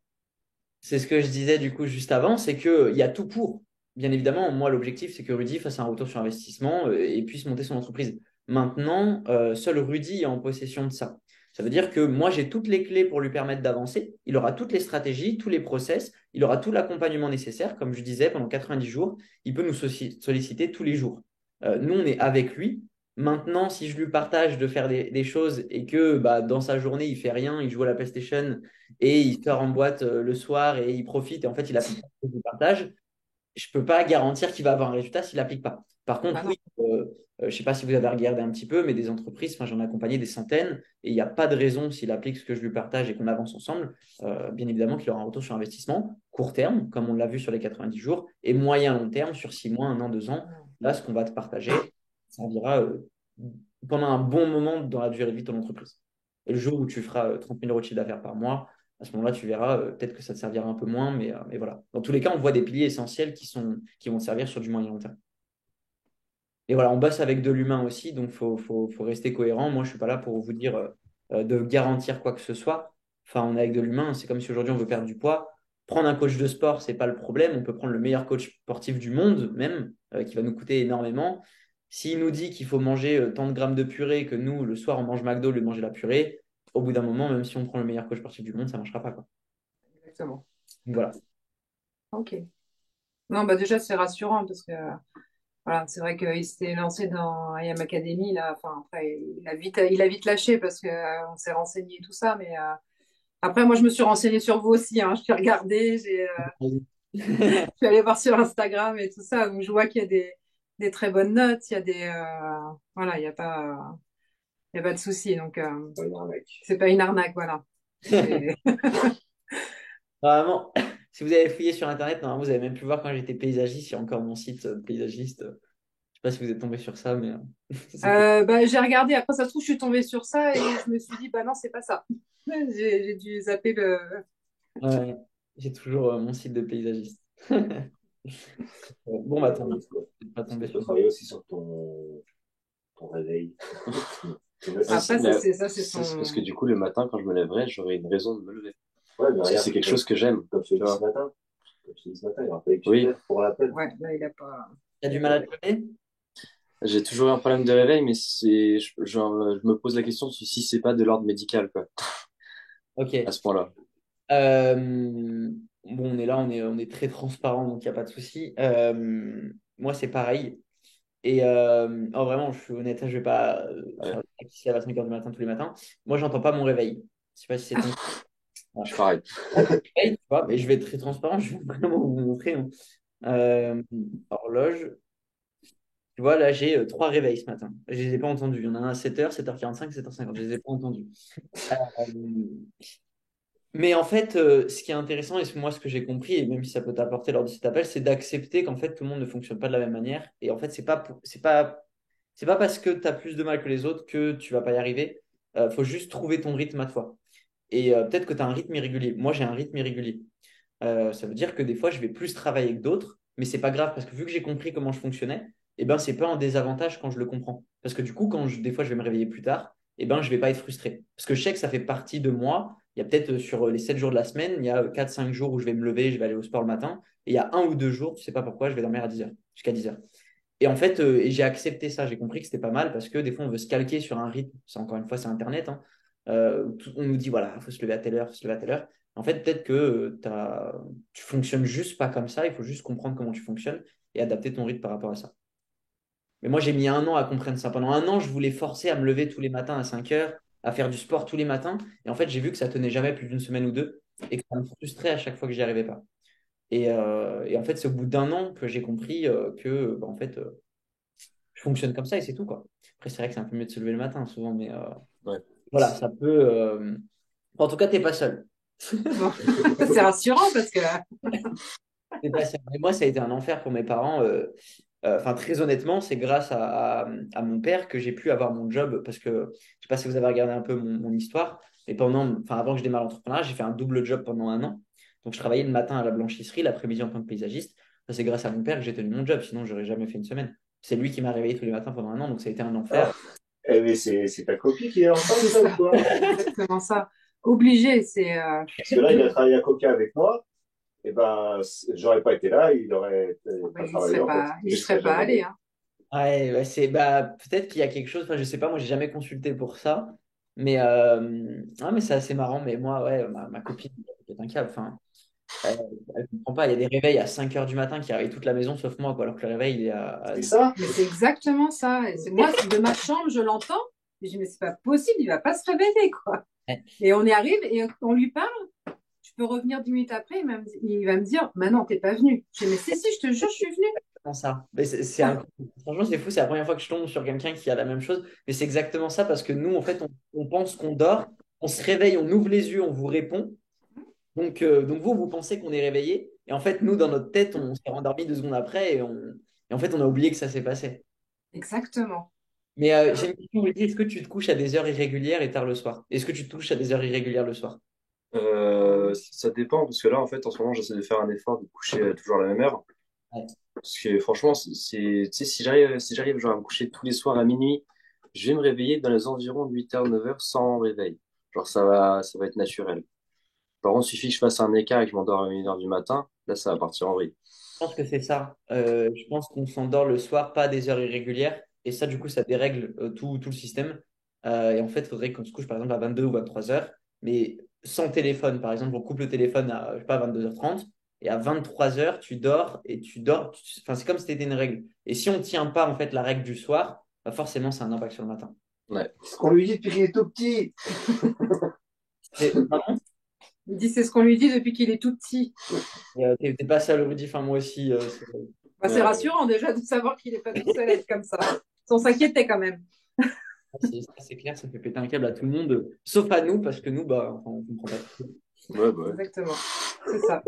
C'est ce que je disais du coup juste avant, c'est qu'il y a tout pour. Bien évidemment, moi, l'objectif, c'est que Rudy fasse un retour sur investissement et puisse monter son entreprise. Maintenant, seul Rudy est en possession de ça. Ça veut dire que moi, j'ai toutes les clés pour lui permettre d'avancer. Il aura toutes les stratégies, tous les process, il aura tout l'accompagnement nécessaire. Comme je disais, pendant 90 jours, il peut nous solliciter tous les jours. Nous, on est avec lui. Maintenant, si je lui partage de faire des choses et que bah, dans sa journée, il fait rien, il joue à la PlayStation et il sort en boîte le soir et il profite et en fait, il applique pas ce que je lui partage, je peux pas garantir qu'il va avoir un résultat s'il n'applique pas. Par contre, Ah non. oui, je sais pas si vous avez regardé un petit peu, mais des entreprises, enfin, j'en ai accompagné des centaines et il n'y a pas de raison s'il applique ce que je lui partage et qu'on avance ensemble, bien évidemment qu'il aura un retour sur investissement, court terme, comme on l'a vu sur les 90 jours, et moyen long terme, sur 6 mois, un an, 2 ans. Là, ce qu'on va te partager servira pendant un bon moment dans la durée de vie de ton entreprise. Et le jour où tu feras 30 000 euros de chiffre d'affaires par mois, à ce moment-là, tu verras, peut-être que ça te servira un peu moins, mais voilà. Dans tous les cas, on voit des piliers essentiels qui vont te servir sur du moyen long terme. Et voilà, on bosse avec de l'humain aussi, donc faut rester cohérent. Moi, je ne suis pas là pour vous dire de garantir quoi que ce soit. Enfin, on est avec de l'humain. C'est comme si aujourd'hui on veut perdre du poids. Prendre un coach de sport, c'est pas le problème. On peut prendre le meilleur coach sportif du monde, même, qui va nous coûter énormément. S'il nous dit qu'il faut manger tant de grammes de purée, que nous, le soir, on mange McDo au lieu de manger la purée, au bout d'un moment, même si on prend le meilleur coach sportif du monde, ça ne marchera pas, quoi. Exactement. Donc voilà. Ok. Non, bah déjà, c'est rassurant parce que voilà, c'est vrai qu'il s'était lancé dans IAM Academy, là. Enfin, après, il a vite lâché parce que on s'est renseigné et tout ça. Mais après, moi, je me suis renseignée sur vous aussi, hein. Je suis regardé, je suis allée voir sur Instagram et tout ça. Donc, je vois qu'il y a des très bonnes notes. Il y a voilà, il y a pas de souci. Donc, c'est une arnaque. c'est pas une arnaque, voilà. C'est- Normalement, si vous avez fouillé sur Internet, normalement, vous avez même pu voir quand j'étais paysagiste, il y a encore mon site paysagiste. Je sais pas si vous êtes tombé sur ça, mais c'était. Bah, j'ai regardé. Après, ça se trouve, je suis tombée sur ça et je me suis dit, bah non, c'est pas ça. J'ai dû zapper le. Ouais, j'ai toujours mon site de paysagiste. Bon, bah tant mieux. Je vais pas Est-ce que tomber tu peux sur. travailler aussi sur ton réveil? Ton Après, assistant. ça, Mais c'est c'est parce que son. du coup, le matin, quand je me lèverai, j'aurai une raison de me lever. Ouais, mais Parce que regarde, c'est quelque chose que j'aime. comme je te Tu dis ce vois. matin. Comme je te dis ce matin, il aurait fallu que tu te Oui, lèves pour l'appel. Ouais, là, il a pas. T'as Il du a mal pas à fait. te lever? j'ai toujours eu un problème de réveil, mais je me pose la question si c'est pas de l'ordre médical, quoi, à Ok. ce point-là. Bon, on est là, on est très transparent, donc il n'y a pas de souci. Moi, c'est pareil. Et vraiment, je suis honnête, je vais pas faire Ouais, le mec qui se lève à 5 heures du matin tous les matins. Moi, j'entends pas mon réveil. Je sais pas si c'est ton. je Voilà. suis pareil. Réveil, tu vois, mais je vais être très transparent, je vais vraiment vous montrer, hein. Euh, Horloge. Tu vois, là, j'ai 3 réveils ce matin. Je les ai pas entendus. Il y en a un à 7h, 7h45, 7h50. Je les ai pas entendus. Euh, Mais en fait, ce qui est intéressant, et moi, ce que j'ai compris, et même si ça peut t'apporter lors de cet appel, c'est d'accepter qu'en fait, tout le monde ne fonctionne pas de la même manière. Et en fait, c'est pas parce que tu as plus de mal que les autres que tu vas pas y arriver. Il faut juste trouver ton rythme à toi. Et peut-être que tu as un rythme irrégulier. Moi, j'ai un rythme irrégulier. Ça veut dire que des fois, je vais plus travailler que d'autres, mais c'est pas grave parce que vu que j'ai compris comment je fonctionnais, et ben, c'est pas un désavantage quand je le comprends. Parce que du coup, des fois, je vais me réveiller plus tard, eh ben, je vais pas être frustré. Parce que je sais que ça fait partie de moi. Il y a peut-être sur les 7 jours de la semaine, il y a 4-5 jours où je vais me lever, je vais aller au sport le matin. Et il y a 1 ou 2 jours, tu sais pas pourquoi, je vais dormir à 10 heures, jusqu'à 10 heures. Et en fait, et j'ai accepté ça. J'ai compris que c'était pas mal parce que des fois, on veut se calquer sur un rythme. C'est encore une fois, c'est Internet, hein. On nous dit, voilà, il faut se lever à telle heure, faut se lever à telle heure. En fait, peut-être que tu fonctionnes juste pas comme ça. Il faut juste comprendre comment tu fonctionnes et adapter ton rythme par rapport à ça. Mais moi, j'ai mis 1 an à comprendre ça. Pendant 1 an, je voulais forcer à me lever tous les matins à 5 heures, à faire du sport tous les matins. Et en fait, j'ai vu que ça tenait jamais plus d'une semaine ou deux et que ça me frustrait à chaque fois que j'y arrivais pas. Et en fait, c'est au bout d'1 an que j'ai compris que, bah, en fait, je fonctionne comme ça et c'est tout, quoi. Après, c'est vrai que c'est un peu mieux de se lever le matin souvent, mais Ouais. voilà, ça peut. En tout cas, t'es pas seul. Bon, c'est rassurant parce que T'es pas seul. Mais moi, ça a été un enfer pour mes parents. Enfin, très honnêtement, c'est grâce à mon père que j'ai pu avoir mon job parce que je sais pas si vous avez regardé un peu mon histoire, mais avant que je démarre l'entrepreneuriat, j'ai fait un double job pendant 1 an. Donc, je travaillais le matin à la blanchisserie, l'après-midi en tant que paysagiste. Ça, c'est grâce à mon père que j'ai tenu mon job, sinon, j'aurais jamais fait une semaine. C'est lui qui m'a réveillé tous les matins pendant 1 an, donc ça a été un enfer. Ah, mais c'est ta copine qui est enceinte, c'est ça, ou ça, quoi? exactement ça. Obligé, c'est Parce que là, il a travaillé à Coca avec moi. Et ben, j'aurais pas été là, il aurait bah, pas travaillé, en fait. il Je serait serais pas jamais allé, allé. hein. Ouais, ouais, peut-être qu'il y a quelque chose, enfin je sais pas, moi j'ai jamais consulté pour ça, mais ouais, mais c'est assez marrant, mais moi ouais, ma copine est un câble, enfin elle, elle comprend pas, il y a des réveils à 5 heures du matin qui réveillent toute la maison sauf moi quoi, alors que le réveil il est à... C'est ça? Mais c'est exactement ça. Et moi, de ma chambre, je l'entends. Et je dis, mais c'est pas possible, il va pas se réveiller, quoi. Ouais, Et on y arrive et on lui parle. Tu peux revenir 10 minutes après, il va me dire, bah non, t'es pas venu. Je dis, mais si, je te jure, je suis venue. comment ça? Mais franchement c'est fou, c'est la première fois que je tombe sur quelqu'un qui a la même chose, mais c'est exactement ça parce que nous en fait on pense qu'on dort, on se réveille, on ouvre les yeux, on vous répond. Donc vous pensez qu'on est réveillé. Et en fait, nous, dans notre tête, on s'est rendormi 2 secondes après et en fait, on a oublié que ça s'est passé. Exactement. Mais j'ai une question, Rudy. Est-ce que tu te couches à des heures irrégulières et tard le soir? Est-ce que tu te couches à des heures irrégulières le soir? Ça dépend, parce que là, en fait, en ce moment, j'essaie de faire un effort de coucher toujours à la même heure. Ouais. Parce que franchement, tu sais, si j'arrive genre, à me coucher tous les soirs à minuit, je vais me réveiller dans les environs de 8h, 9h sans réveil. Genre, ça va être naturel. Par contre, il suffit que je fasse un écart et que je m'endors à 1h du matin, là, ça va partir en vrille. Je pense que c'est ça. Je pense qu'on s'endort le soir, pas à des heures irrégulières. Et ça, du coup, ça dérègle tout le système. Et en fait, il faudrait qu'on se couche, par exemple, à 22 ou 23 heures, mais sans téléphone. Par exemple, on coupe le téléphone à, je sais pas, 22h30. Et à 23 heures, tu dors et tu dors. Enfin, c'est comme si c'était une règle. Et si on ne tient pas, en fait, la règle du soir, bah forcément, ça a un impact sur le matin. Ouais. C'est ce qu'on lui dit depuis qu'il est tout petit. Pardon. Il dit, c'est ce qu'on lui dit depuis qu'il est tout petit. T'es pas seul, Rudy. Enfin, moi aussi. Bah, c'est rassurant déjà de savoir qu'il n'est pas tout seul à être comme ça. On s'inquiétait quand même. C'est clair, ça fait péter un câble à tout le monde, sauf à nous, parce que nous, bah, enfin, on comprend pas. Ouais, bah ouais. Exactement. C'est ça.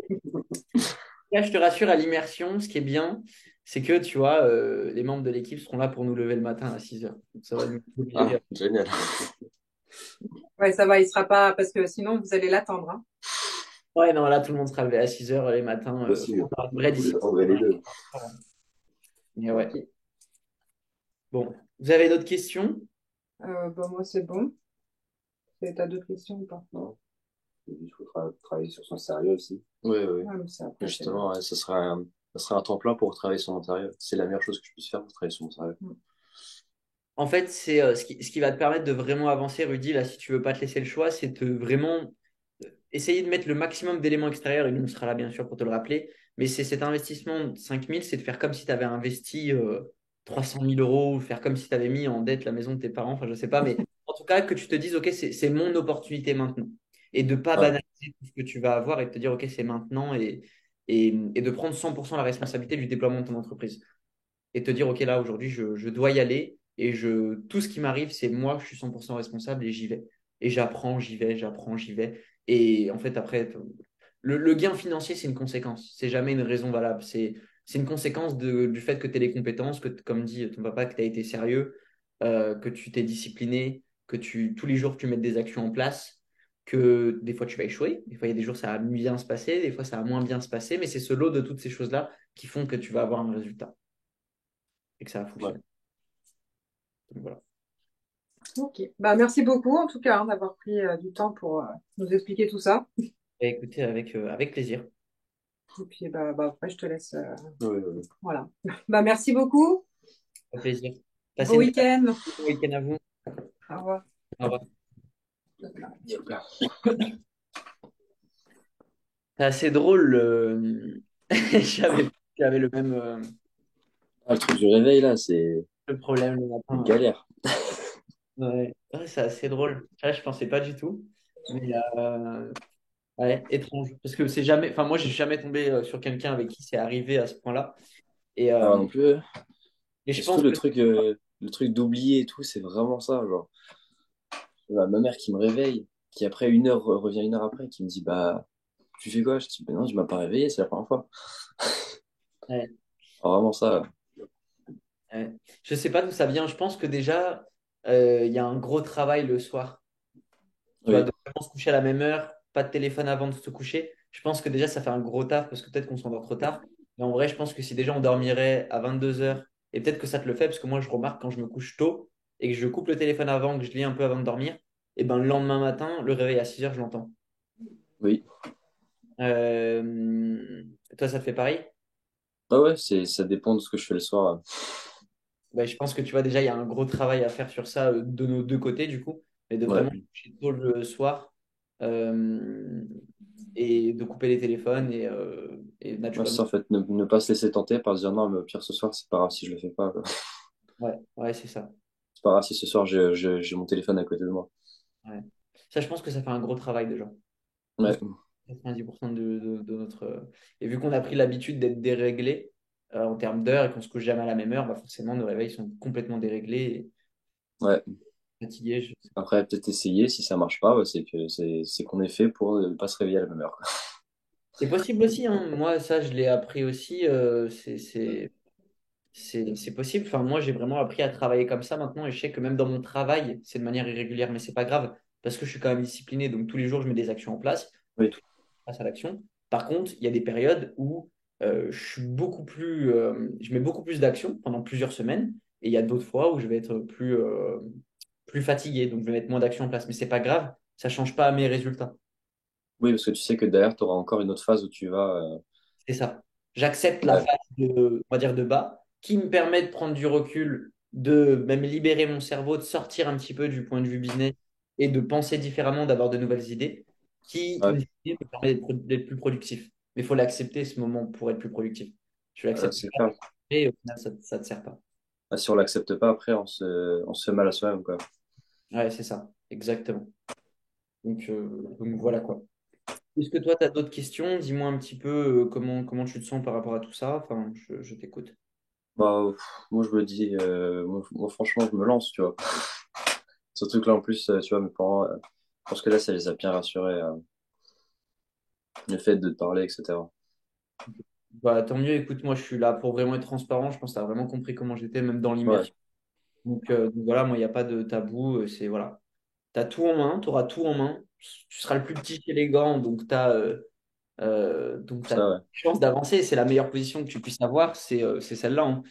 Là, je te rassure, à l'immersion, ce qui est bien, c'est que, tu vois, les membres de l'équipe seront là pour nous lever le matin à 6 heures. Donc, ça va nous obliger. Ah, génial. Ouais, ça va, il sera pas, parce que sinon vous allez l'attendre, hein. Ouais, non, là, tout le monde sera levé à 6 heures les matins. Aussi, On aura une vraie vous discipline. attendrez les deux. Mais ouais. Ok. Bon, vous avez d'autres questions? Bah, moi, c'est bon. T'as d'autres questions ou pas? Non. Il faut travailler sur son sérieux aussi. Oui, oui. Ouais, mais c'est après, c'est bon. Justement, ouais, ça sera un temps plein pour travailler sur mon sérieux. C'est la meilleure chose que je puisse faire pour travailler sur mon sérieux. En fait, c'est ce qui va te permettre de vraiment avancer, Rudy. Là, si tu veux pas te laisser le choix, c'est de vraiment essayer de mettre le maximum d'éléments extérieurs. Et nous, on sera là, bien sûr, pour te le rappeler. Mais c'est cet investissement de 5 000, c'est de faire comme si tu avais investi 300 000 euros, ou faire comme si tu avais mis en dette la maison de tes parents. Enfin, je sais pas. Mais en tout cas, que tu te dises, OK, c'est mon opportunité maintenant. Et de pas Ouais, banaliser tout ce que tu vas avoir et de te dire, OK, c'est maintenant. Et de prendre 100% la responsabilité du déploiement de ton entreprise et te dire, OK, là, aujourd'hui, je dois y aller et tout ce qui m'arrive, c'est moi, je suis 100% responsable et j'y vais. Et j'apprends, j'y vais, j'apprends, j'y vais. Et en fait, après, le gain financier, c'est une conséquence. C'est jamais une raison valable. C'est une conséquence du fait que tu aies les compétences, que, comme dit ton papa, que tu as été sérieux, que tu t'es discipliné, que tous les jours, tu mettes des actions en place, que des fois, tu vas échouer. Des fois, il y a des jours, ça va bien se passer, des fois, ça va moins bien se passer. Mais c'est ce lot de toutes ces choses-là qui font que tu vas avoir un résultat et que ça va ouais. fonctionner. Donc, voilà. Ok. Bah, merci beaucoup, en tout cas, hein, d'avoir pris du temps pour nous expliquer tout ça. Et écoutez, avec plaisir. Et puis, bah, après, je te laisse. Oui, oui, Voilà. Bah, merci beaucoup. Avec plaisir. Passez Bon week-end. bon week-end à vous. Au revoir. Au revoir. oui. C'est assez drôle. J'avais, j'avais le même Ah, le truc du réveil, là, c'est le problème le une matin. galère. Ouais, ouais, c'est assez drôle. Ça, je pensais pas du tout. Mais ouais, étrange. Parce que c'est jamais. Enfin, moi, j'ai jamais tombé sur quelqu'un avec qui c'est arrivé à ce point-là. Et, Ah, euh, non plus. et Et je surtout, pense que. le truc d'oublier et tout, c'est vraiment ça. Genre, ma mère qui me réveille, qui après une heure revient une heure après, qui me dit, bah, tu fais quoi? Je dis, bah non, je m'as pas réveillé, c'est la première fois. Ouais, Ah, vraiment ça. ouais. Je sais pas d'où ça vient. Je pense que déjà, il y a un gros travail le soir. Tu vois, Oui, de vraiment se coucher à la même heure, pas de téléphone avant de se coucher. Je pense que déjà, ça fait un gros taf parce que peut-être qu'on s'endort trop tard. Mais en vrai, je pense que si déjà on dormirait à 22 heures, et peut-être que ça te le fait, parce que moi, je remarque quand je me couche tôt et que je coupe le téléphone avant, que je lis un peu avant de dormir, et ben le lendemain matin, le réveil à 6 heures, je l'entends. oui. Toi, ça te fait pareil? Ah ouais, ça dépend de ce que je fais le soir. Ben, je pense que tu vois, déjà, il y a un gros travail à faire sur ça de nos deux côtés, du coup, mais de Ouais. vraiment se coucher tôt le soir. euh, et de couper les téléphones et Ouais, c'est naturellement. ça, en fait, ne pas se laisser tenter par se dire non, mais au pire ce soir, c'est pas grave si je le fais pas, quoi. Ouais, ouais, c'est ça. C'est pas grave si ce soir j'ai mon téléphone à côté de moi. Ouais. Ça, je pense que ça fait un gros travail déjà. Je pense Ouais, que 90% de notre. Et vu qu'on a pris l'habitude d'être déréglé en termes d'heures et qu'on se couche jamais à la même heure, bah forcément, nos réveils sont complètement déréglés ouais. et fatigués. Je sais pas. Après, peut-être essayer, si ça marche pas, bah, c'est qu'on est fait pour ne pas se réveiller à la même heure, quoi. C'est possible aussi, hein. Moi, ça, je l'ai appris aussi. C'est possible. Enfin, moi, j'ai vraiment appris à travailler comme ça maintenant et je sais que même dans mon travail, c'est de manière irrégulière, mais c'est pas grave parce que je suis quand même discipliné. Donc, tous les jours, je mets des actions en place. Oui, Face à l'action. Par contre, il y a des périodes où je mets beaucoup plus d'actions pendant plusieurs semaines, et il y a d'autres fois où je vais être plus fatigué, donc je vais mettre moins d'actions en place. Mais c'est pas grave, ça change pas mes résultats. oui, parce que tu sais que derrière, tu auras encore une autre phase où tu vas. C'est ça. J'accepte la Ouais, phase on va dire de bas, qui me permet de prendre du recul, de même libérer mon cerveau, de sortir un petit peu du point de vue business et de penser différemment, d'avoir de nouvelles idées, qui, in ouais, fine, me permet d'être plus productif. Mais il faut l'accepter, ce moment, pour être plus productif. Tu l'acceptes c'est pas clair. et au final, ça ne te sert pas. Ah, si on l'accepte pas, après, on se fait mal à soi-même, quoi. Ouais, c'est ça, exactement. Donc voilà quoi. Est-ce que toi, tu as d'autres questions? Dis-moi un petit peu comment tu te sens par rapport à tout ça. Enfin, je t'écoute. Bah, moi, je me dis, moi, franchement, je me lance, tu vois. Surtout que là, en plus, tu vois, mes parents, je pense que là, ça les a bien rassurés, le fait de te parler, etc. Bah, tant mieux, écoute, moi je suis là pour vraiment être transparent. Je pense que tu as vraiment compris comment j'étais, même dans Ouais, l'immersion. Donc voilà, moi il n'y a pas de tabou. C'est voilà. Tu as tout en main, tu auras tout en main. Tu seras le plus petit chez les gants, donc t'as ça, ouais. chance d'avancer. C'est la meilleure position que tu puisses avoir, c'est celle-là, hein.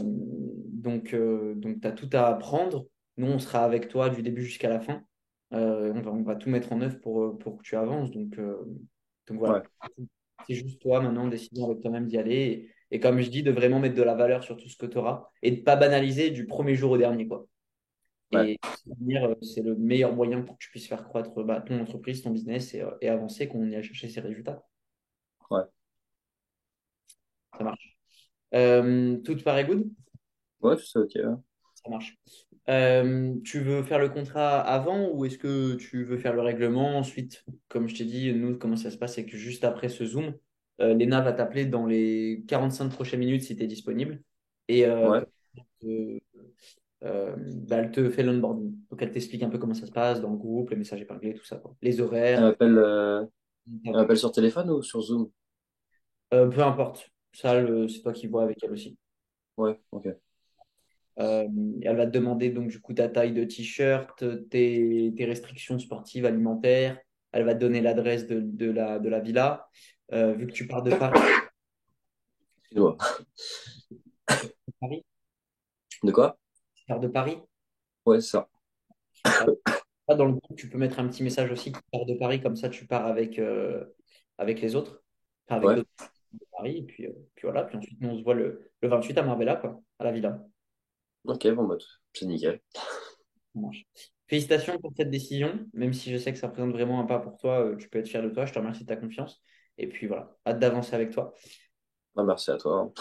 Donc tu as tout à apprendre. Nous, on sera avec toi du début jusqu'à la fin. On va tout mettre en œuvre pour que tu avances. Donc voilà. Ouais, C'est juste toi maintenant, décider avec toi-même d'y aller. Et comme je dis, de vraiment mettre de la valeur sur tout ce que tu auras et de pas banaliser du premier jour au dernier, quoi. ouais, Et c'est le meilleur moyen pour que tu puisses faire croître ton entreprise, ton business et avancer qu'on y a cherché ces résultats. ouais. Ça marche. Tout te paraît good? Ouais, tout ça, ok, ouais. Ça marche. Tu veux faire le contrat avant ou est-ce que tu veux faire le règlement ensuite? Comme je t'ai dit, nous, comment ça se passe, c'est que juste après ce Zoom, Léna va t'appeler dans les 45 prochaines minutes si tu es disponible. Et Ouais. bah, elle te fait l'onboarding. Donc, elle t'explique un peu comment ça se passe dans le groupe, les messages épinglés, tout ça, quoi. Les Elle horaires. m'appelle, elle m'appelle sur téléphone ou sur Zoom? Peu importe. Ça, c'est toi qui vois avec elle aussi. Ouais, ok. Euh, Elle va te demander donc du coup ta taille de t-shirt, tes restrictions sportives, alimentaires. Elle va te donner l'adresse de la villa. Vu que tu pars de Paris, Excuse-moi. Paris, De quoi? tu pars de Paris, Ouais, c'est ça. Là, dans le groupe, tu peux mettre un petit message aussi qui part de Paris, comme ça tu pars avec les autres, enfin, avec Ouais, d'autres de Paris, et puis voilà, puis ensuite nous, on se voit le 28 à Marbella, quoi, à la Villa. ok, bon, bah, c'est nickel. Ça marche. Félicitations pour cette décision, même si je sais que ça représente vraiment un pas pour toi, tu peux être fier de toi, je te remercie de ta confiance, et puis voilà, hâte d'avancer avec toi. Ah, merci à toi.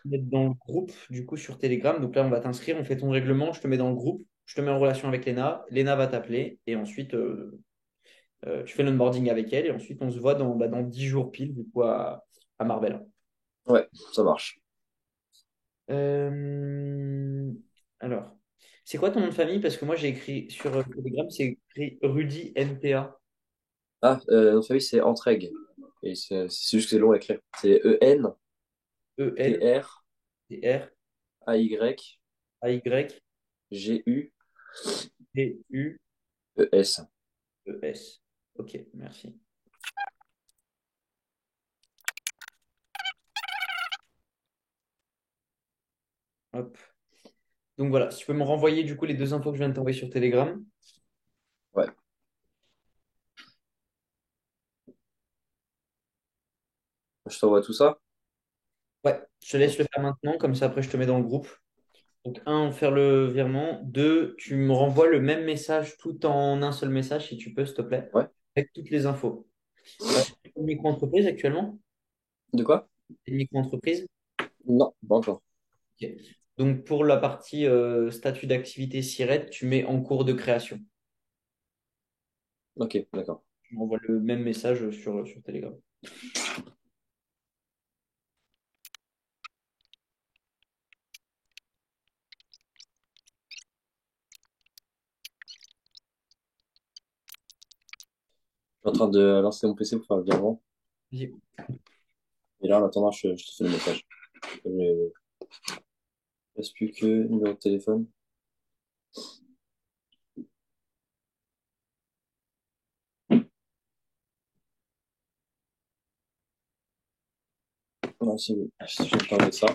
Mettre dans le groupe, du coup, sur Telegram, donc là, on va t'inscrire, on fait ton règlement, je te mets dans le groupe, je te mets en relation avec Léna, Léna va t'appeler, et ensuite, tu fais l'onboarding avec elle et ensuite on se voit dans 10 jours pile du coup à Marbella. Ouais, ça marche. Euh, Alors, c'est quoi ton nom de famille? Parce que moi j'ai écrit sur Telegram, c'est écrit Rudy NPA. Ah, notre famille, c'est Entraigues. Et c'est juste que c'est long à écrire. C'est E-N-T-R-A-Y-G-U-E-S. E-N-T-R-A-Y-G-U-E-S. Ok, merci. Hop. Donc voilà, si tu peux me renvoyer du coup les deux infos que je viens de t'envoyer sur Telegram. Ouais, je t'envoie tout ça. Ouais, je te laisse le faire maintenant, comme ça après je te mets dans le groupe. Donc, un, faire le virement. Deux, tu me renvoies le même message tout en un seul message, si tu peux, s'il te plaît, Ouais. avec toutes les infos. T'es une micro-entreprise actuellement? De quoi? T'es une micro-entreprise? Non, pas encore. Ok. Donc, pour la partie statut d'activité SIRET, tu mets en cours de création. Ok, d'accord. Tu m'envoies le même message sur Telegram. Je suis en train de lancer mon PC pour faire le virement. Vas-y. Et là, en attendant, je te fais le message. Il ne reste plus que numéro de téléphone. Non, si je t'envoie ça.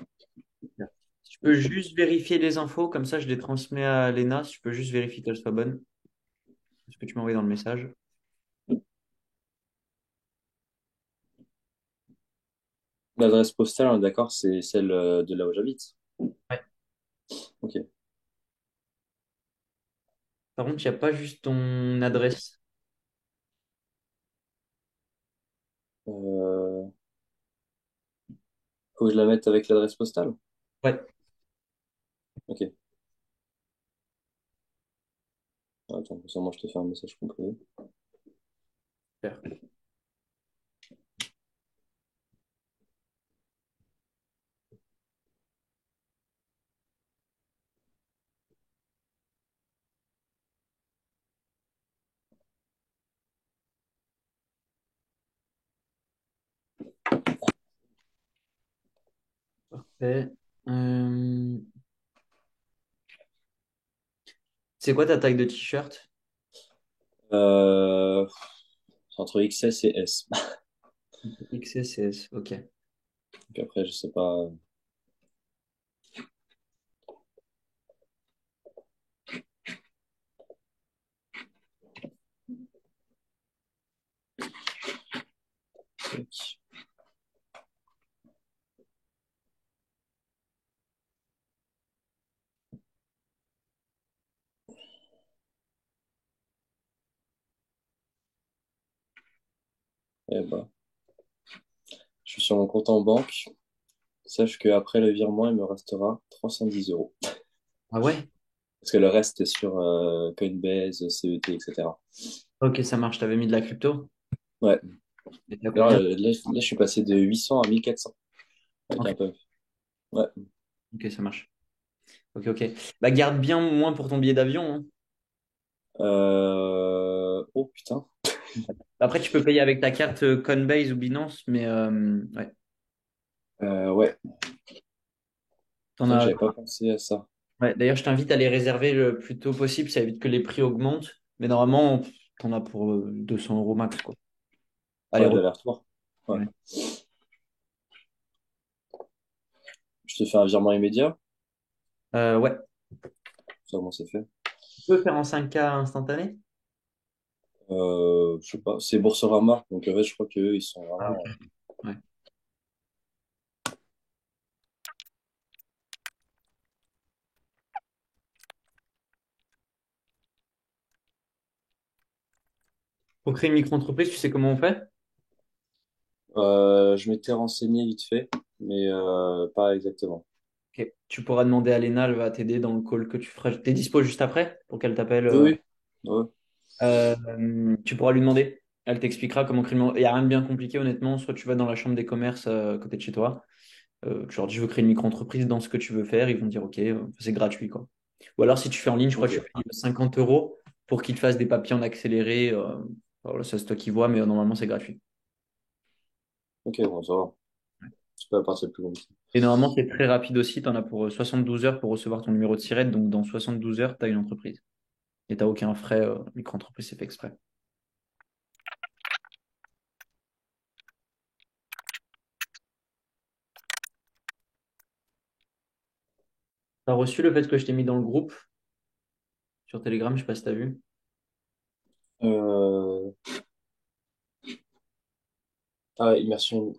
Si tu peux juste vérifier les infos, comme ça je les transmets à Léna. Si tu peux juste vérifier qu'elles soient bonnes. Ce que tu m'as envoyé dans le message. L'adresse postale, on est d'accord, c'est celle de là où j'habite. Ouais. Ok. Par contre, il n'y a pas juste ton adresse. Euh, Faut que je la mette avec l'adresse postale? Ouais. Ok. Attends, comme ça, moi, je te fais un message complet. Super. Parfait. Euh, C'est quoi ta taille de t-shirt? Euh, c'est entre XS et S. XS, ok. Donc après, je sais pas. Tac. Eh ben, je suis sur mon compte en banque. Sache qu'après le virement, il me restera 310 euros. Ah ouais? Parce que le reste est sur Coinbase, CET, etc. Ok, ça marche. T'avais mis de la crypto? Ouais. Et t'as Alors combien? là, je suis passé de 800 à 1400 avec Ok, un peu. Ouais. ok, ça marche. Ok, ok. Bah, garde bien moins pour ton billet d'avion, hein. Oh putain. Après, tu peux payer avec ta carte Coinbase ou Binance, mais ouais. Ouais. T'en C'est vrai que as... j'avais pas pensé à ça. ouais. D'ailleurs, je t'invite à les réserver le plus tôt possible. Ça évite que les prix augmentent. Mais normalement, t'en as pour 200 euros max, quoi. Allez, Ouais, de l'aller-retour. Ouais. ouais. Je te fais un virement immédiat. Ouais. Ça, comment c'est fait? peux faire en 5K instantané? Je sais pas, c'est Boursorama, donc en fait, je crois qu'eux, ils sont Ah, ok. vraiment. Ouais. Pour créer une micro-entreprise, tu sais comment on fait? Je m'étais renseigné vite fait, mais pas exactement. Ok. Tu pourras demander à Léna, elle va t'aider dans le call que tu feras. T'es dispo juste après pour qu'elle t'appelle? Oui, oui. Ouais. Tu pourras lui demander. Elle t'expliquera comment créer une... Il n'y a rien de bien compliqué, honnêtement. Soit tu vas dans la chambre des commerces à côté de chez toi. Tu leur dis, je veux créer une micro-entreprise dans ce que tu veux faire. Ils vont dire, OK, c'est gratuit, quoi. Ou alors, si tu fais en ligne, je crois que tu Ok, payes 50 euros pour qu'ils te fassent des papiers en accéléré. Voilà, ça, c'est toi qui vois, mais normalement, c'est gratuit. ok, bon, ça va. C'est pas la partie la plus compliquée. Et normalement, c'est très rapide aussi. Tu en as pour 72 heures pour recevoir ton numéro de SIRET. Donc, dans 72 heures, tu as une entreprise. Et tu n'as aucun frais. Micro-entreprise, c'est fait exprès. Tu as reçu le fait que je t'ai mis dans le groupe sur Telegram, je sais pas si tu as vu. Euh... Ah, immersion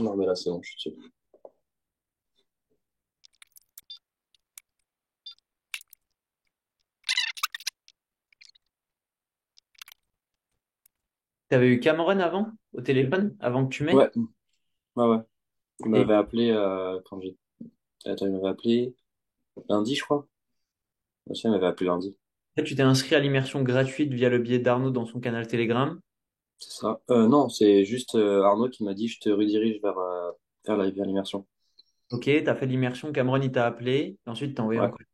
normale, là, c'est bon, je suis dessus. Tu avais eu Cameron avant, au téléphone, avant que tu mets. Ouais, ouais, ouais. Il Et m'avait appelé quand j'ai. Attends, il m'avait appelé lundi, je crois. Monsieur, il m'avait appelé lundi. là, tu t'es inscrit à l'immersion gratuite via le biais d'Arnaud dans son canal Telegram. C'est ça. Non, c'est juste Arnaud qui m'a dit je te redirige vers l'immersion. Ok, tu as fait l'immersion, Cameron, il t'a appelé. Et ensuite, il t'a envoyé un Ouais, code.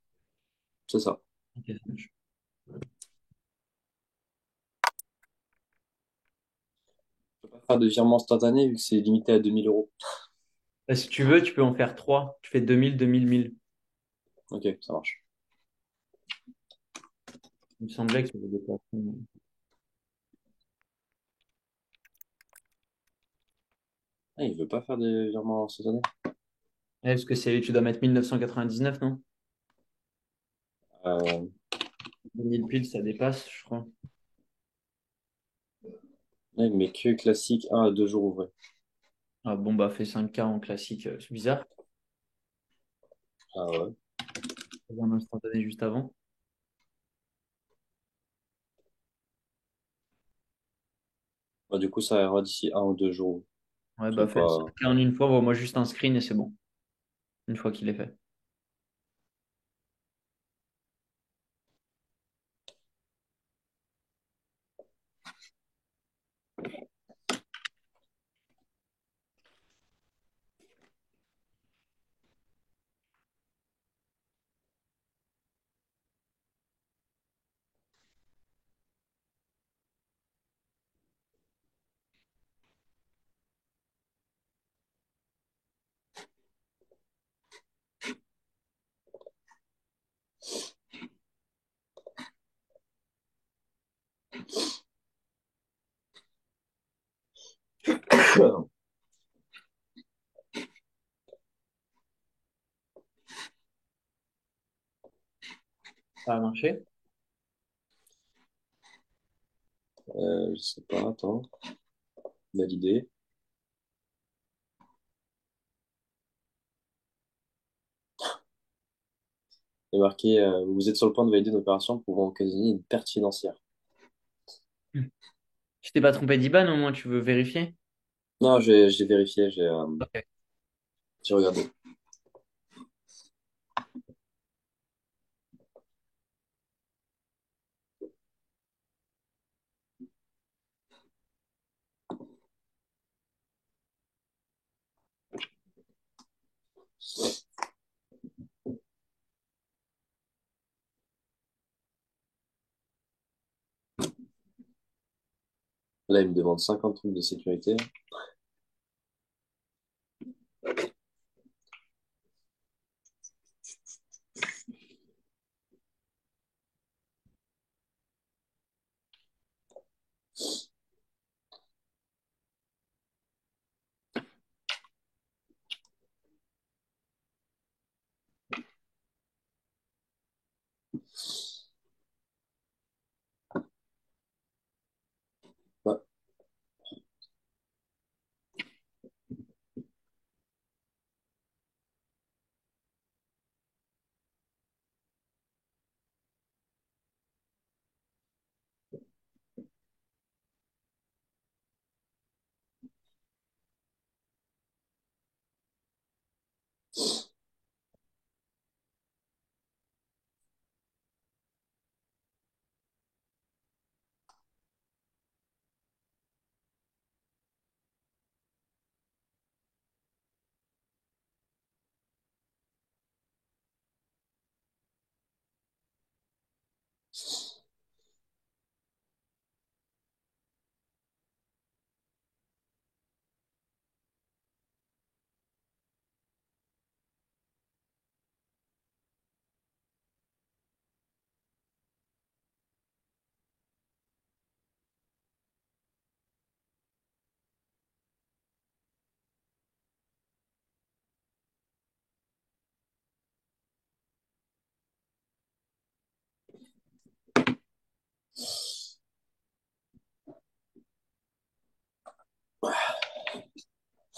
c'est ça. Ok, ça marche. Je peux pas faire de virement instantané vu que c'est limité à 2000 euros. Si tu veux, tu peux en faire trois. Tu fais 2000, 2000, 1000. Ok, ça marche. Il me semblait que c'était des plafonds. Ah, il veut pas faire des virements instantanés. Ouais, parce que tu dois mettre 1999, non? Euh, 2000 piles, ça dépasse, je crois. Là, il met que classique 1 à 2 jours ouvrés. Ah bon, bah, fais 5K en classique. C'est bizarre. Ah ouais. Fais un instantané juste avant. Bah, du coup, ça arrivera d'ici 1 ou 2 jours. Ouais, C'est bah, fais le pas. 5K en une fois. Moi juste un screen et c'est bon. Une fois qu'il est fait. Ça a marché. Je sais pas, attends. Valider. Il est marqué vous êtes sur le point de valider une opération pouvant occasionner une perte financière. Tu t'es pas trompé d'IBAN au moins, tu veux vérifier? Non, j'ai vérifié, Ok. j'ai regardé. Là, il me demande 50 trucs de sécurité.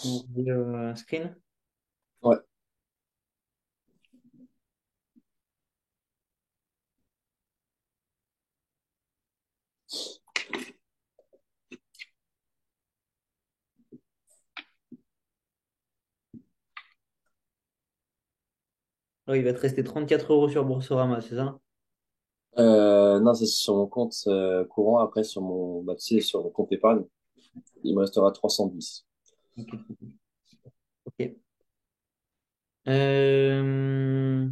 envoyer un screen? Ouais. Oh, il va te rester 34 € sur Boursorama, c'est ça? Non, c'est sur mon compte courant. Après, sur mon, bah, tu sais, sur mon compte épargne, il me restera 310. Ok. Ok. Euh,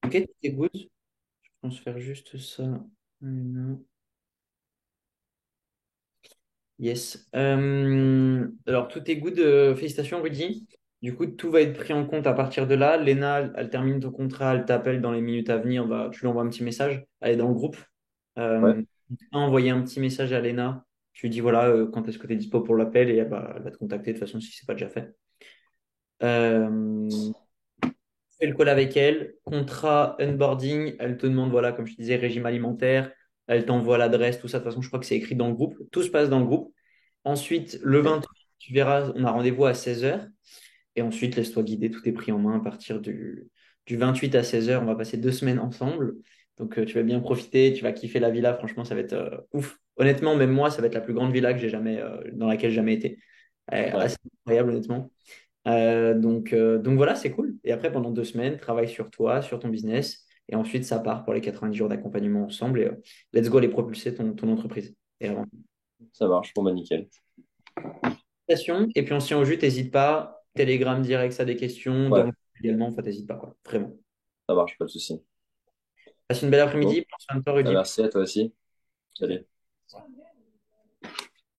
Ok, c'est good. Je pense faire juste ça. Non. Yes. Alors, tout est good. Félicitations, Rudy. Du coup, tout va être pris en compte à partir de là. Léna, elle termine ton contrat, elle t'appelle dans les minutes à venir. Bah, tu lui envoies un petit message. Elle est dans le groupe. Ouais, Euh, Envoyer un petit message à Léna. Tu lui dis voilà, quand est-ce que tu es dispo pour l'appel et elle va te contacter de toute façon si c'est pas déjà fait. Euh, Fais le call avec elle, contrat, onboarding, elle te demande, voilà, comme je te disais, régime alimentaire, elle t'envoie l'adresse, tout ça. De toute façon, je crois que c'est écrit dans le groupe. Tout se passe dans le groupe. Ensuite, le ok. 28, tu verras, on a rendez-vous à 16h. Et ensuite, laisse-toi guider, tout est pris en main à partir du 28 à 16h. On va passer 2 semaines ensemble. Donc, tu vas bien profiter, tu vas kiffer la villa. Franchement, ça va être ouf. Honnêtement, même moi, ça va être la plus grande villa que j'ai jamais, dans laquelle j'ai jamais été. Ouais, Assez incroyable, honnêtement. Donc voilà, c'est cool. Et après, pendant 2 semaines, travaille sur toi, sur ton business. Et ensuite, ça part pour les 90 jours d'accompagnement ensemble. Et let's go aller propulser ton entreprise. Et avant. ça marche. Bon, bah, nickel. Et puis on se tient au jus, t'hésites pas. Telegram direct, ça a des questions. Dans Ouais, le également, enfin, t'hésites pas, quoi. Vraiment. ça marche, pas de souci. Passe une belle Bon, après-midi. Prends soin de toi, bah, Rudy. merci à toi aussi. Salut.